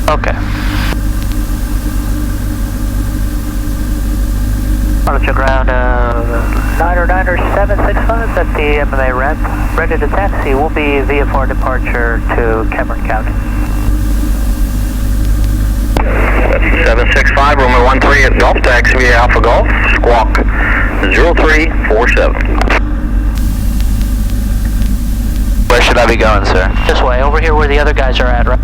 Okay. Approach ground 99765 at the MMA ramp. Ready to taxi. We'll be VFR departure to Cameron County. 765, runway 13 at Golf, taxi via Alpha Golf, squawk 0347. Where should I be going, sir? This way, over here where the other guys are at, right?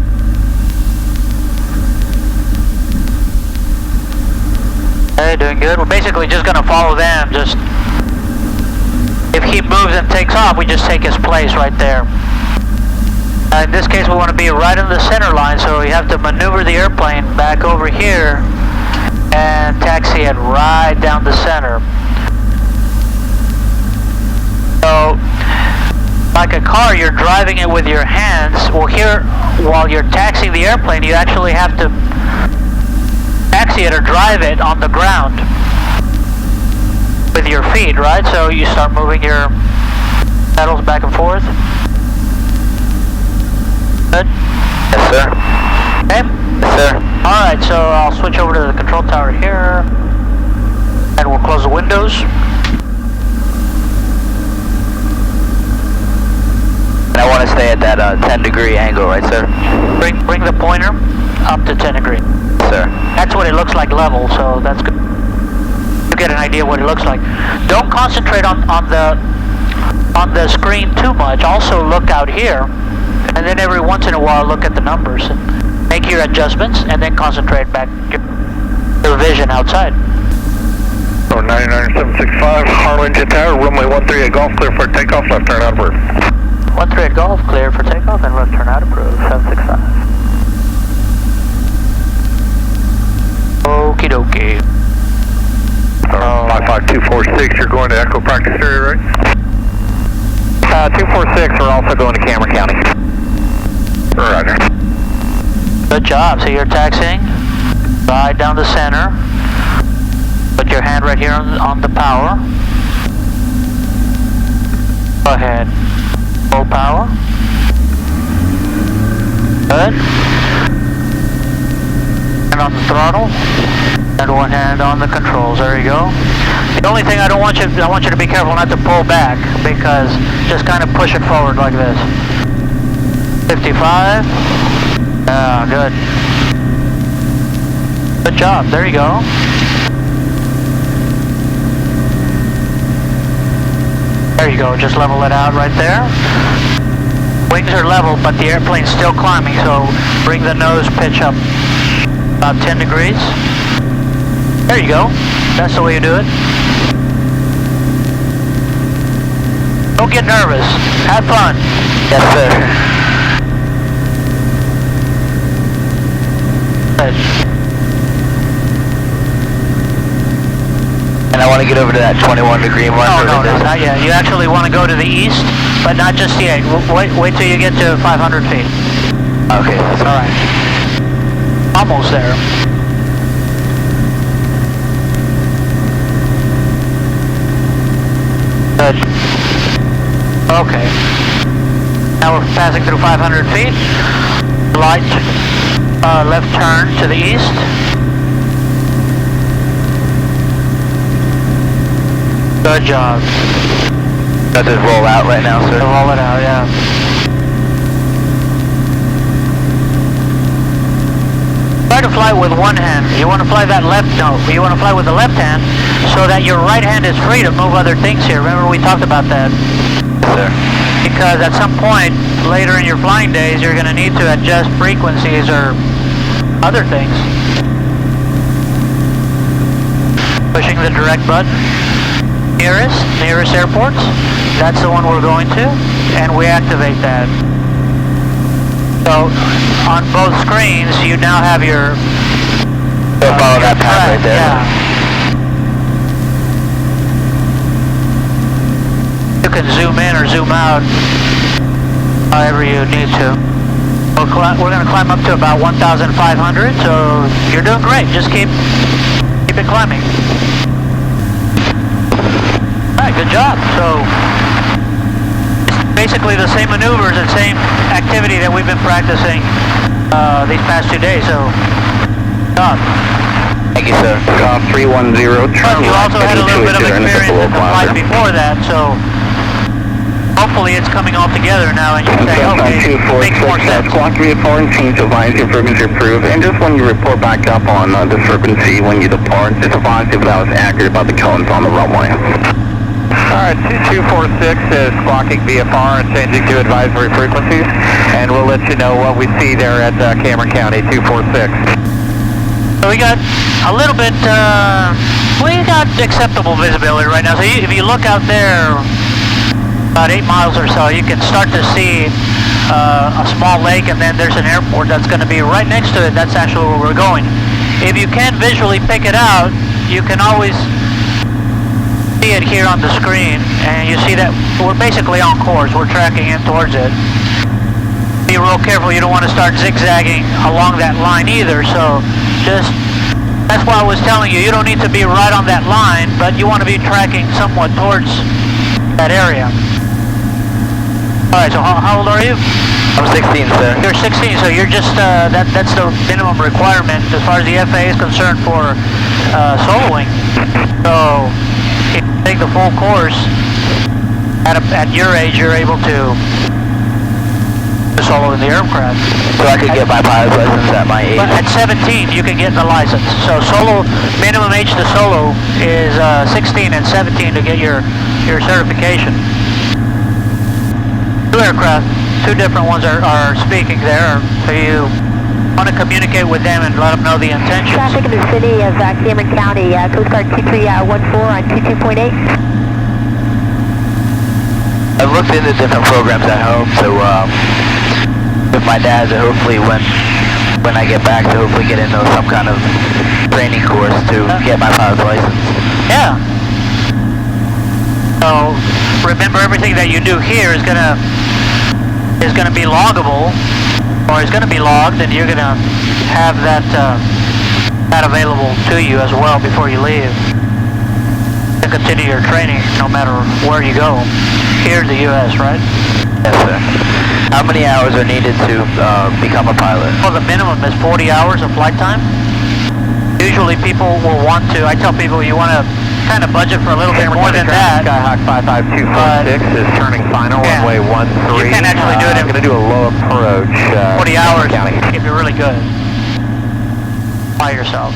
Hey, doing good. We're basically just going to follow them. Just if he moves and takes off, we just take his place right there. In this case, we want to be right in the center line, so we have to maneuver the airplane back over here and taxi it right down the center. So, like a car, you're driving it with your hands. Well, here, while you're taxiing the airplane, you actually have to taxi it or drive it on the ground with your feet, right? So you start moving your pedals back and forth. Good? Yes, sir. Okay? Yes, sir. Alright, so I'll switch over to the control tower here, and we'll close the windows. And I want to stay at that 10-degree angle, right, sir? Bring the pointer up to 10 degrees. Sir. That's what it looks like level, so that's good. You get an idea what it looks like. Don't concentrate on the screen too much. Also look out here, and then every once in a while look at the numbers and make your adjustments, and then concentrate back your vision outside. 99765, Harlan Jet Tower, runway 13 at Golf, clear for takeoff, left turn out approved. 13 at Golf, clear for takeoff and left turn out approved. 765. Okie dokie. 55246, you're going to Echo practice area, right? 246, we're also going to Cameron County. Roger. Good job. So you're taxiing right down the center. Put your hand right here on the power. Go ahead. Full power. Good. Hand on the throttle. And one hand on the controls. There you go. The only thing I want you to be careful not to pull back, because just kind of push it forward like this. 55. Good. Good job. There you go. There you go. Just level it out right there. Wings are level, but the airplane's still climbing, so bring the nose pitch up about 10 degrees. There you go. That's the way you do it. Don't get nervous. Have fun. Yes, sir. Good. And I want to get over to that 21-degree mark. No, not yet. You actually want to go to the east, but not just yet. Wait till you get to 500 feet. Okay. All right. Almost there. Good. Okay. Now we're passing through 500 feet. Light left turn to the east. Good job. Does it roll out right now, sir? Roll it out, yeah. Try to fly with one hand. You want to fly that left, no, you want to fly with the left hand so that your right hand is free to move other things here. Remember we talked about that? Sir. Because at some point later in your flying days, you're going to need to adjust frequencies or other things. Pushing the direct button. Nearest airports. That's the one we're going to, and we activate that. So on both screens, you now have your. Follow that path right there. Yeah. You can zoom in or zoom out, however you need to. We're going to climb up to about 1,500, so you're doing great. Just keep it climbing. All right, good job. So it's basically the same maneuvers and same activity that we've been practicing these past 2 days, so stop. Thank you, sir. Golf 310, But you also had a little bit of experience in the flight before that, so hopefully it's coming all together now and you say, okay, it makes more sense. Squawk 304 and change the lines, your frequency approved. And just when you report back up on the frequency when you depart, just advise if that was accurate about the cones on the runway. Alright, 2246 is squawking VFR and changing to advisory frequencies, and we'll let you know what we see there at Cameron County, 246. So we got a little bit, we got acceptable visibility right now. So if you look out there, about 8 miles or so, you can start to see a small lake, and then there's an airport that's going to be right next to it. That's actually where we're going. If you can't visually pick it out, you can always see it here on the screen, and you see that we're basically on course. We're tracking in towards it. Be real careful. You don't want to start zigzagging along that line either, so that's why I was telling you, you don't need to be right on that line, but you want to be tracking somewhat towards that area. Alright, so how old are you? I'm 16, sir. You're 16, so you're just, that's the minimum requirement as far as the FAA is concerned for soloing. So, if you take the full course, at your age, you're able to solo in the aircraft. So I could get my pilot's license at my age? But at 17, you can get the license. So solo, minimum age to solo is 16 and 17 to get your certification. 2 aircraft, 2 different ones are speaking there. So you want to communicate with them and let them know the intentions. Traffic in the city of Cameron County, Coast Guard 2314 on 22.8. I've looked into different programs at home, so with my dad, to hopefully when I get back, to hopefully get into some kind of training course to get my pilot's license. Yeah. So remember, everything that you do here is gonna be loggable, or is gonna be logged, and you're gonna have that available to you as well before you leave. To continue your training no matter where you go. Here in the U.S., right? Yes, sir. How many hours are needed to become a pilot? Well, the minimum is 40 hours of flight time. Usually people will want to, I tell people you want to kind of budget for a little bit more than that. Skyhawk 55246 is turning final, runway 13. You can actually do it in I'm going to do a low approach. 40 hours County. if you're really good by yourself.